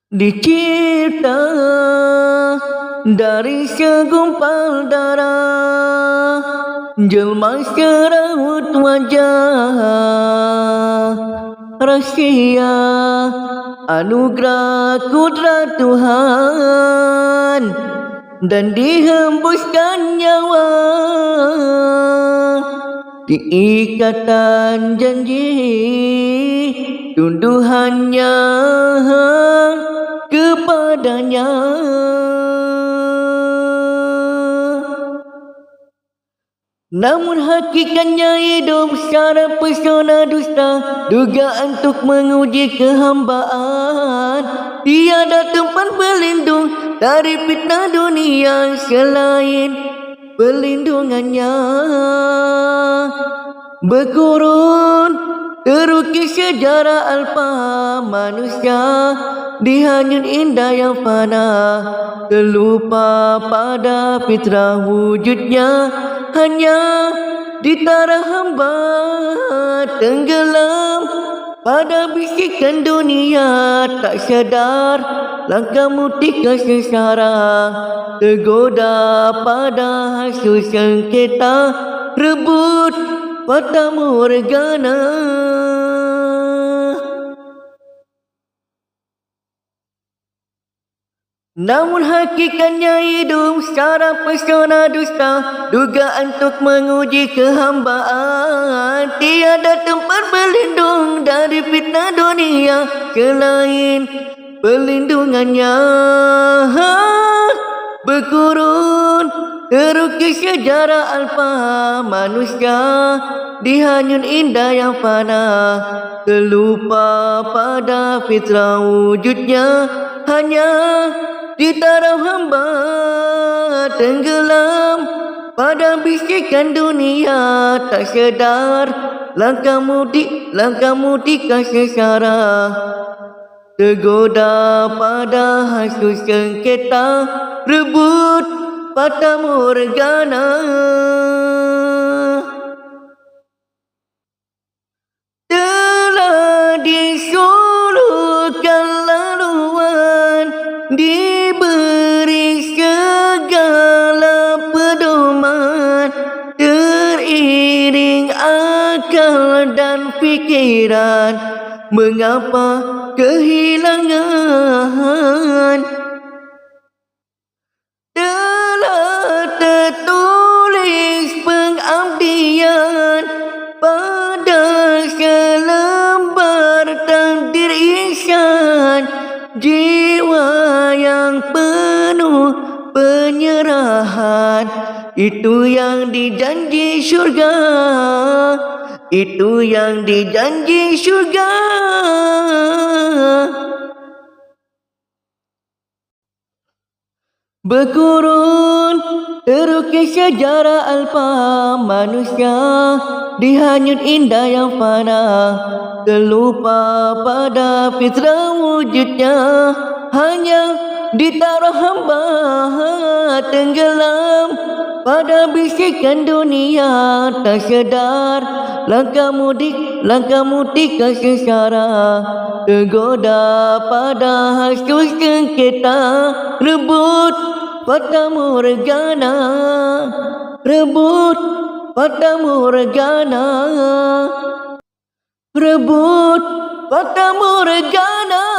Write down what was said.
Dicipta dari segumpal darah, jelma serawut wajah, rahsia anugerah kudrat Tuhan, dan dihembuskan nyawa di ikatan janji tunduhannya kepadanya. Namun hakikatnya hidup secara pesona dusta, dugaan untuk menguji kehambaan. Tiada tempat berlindung dari fitnah dunia selain perlindungannya. Berkurun terukis sejarah alfa manusia, dihanyut indah yang fana, terlupa pada fitrah wujudnya, hanya ditara hamba tenggelam pada bisikan dunia, tak sadar langkahmu tika sesara, tergoda pada hasil sengketa, rebut fata morgana. Namun hakikatnya hidup secara pesona dusta, dugaan untuk menguji kehambaan. Tiada tempat berlindung dari fitnah dunia selain perlindungannya. Berkurun terukis sejarah alfa manusia, dihanyut indah yang fana, terlupa pada fitrah wujudnya, hanya ditara hamba tenggelam pada bisikan dunia, tak sedar langkahmu tika sesara, tergoda pada hasil sengketa, rebut fata morgana. Telah disuluhkan laluan, diberi segala pedoman, teriring akal dan fikiran, mengapa kehilangan? Telah tertulis pengabdian pada selembar takdir ihsan, jiwa yang penuh penyerahan, itu yang dijanji syurga, itu yang dijanji syurga. Berkurun terukis sejarah alfa manusia, dihanyut indah yang fana, terlupa pada fitrah wujudnya, hanya ditara hamba tenggelam pada bisikan dunia, tak sadar langkahmu tika sesara, tergoda pada hasil sengketa, rebut fata morgana, rebut fata morgana, rebut fata morgana.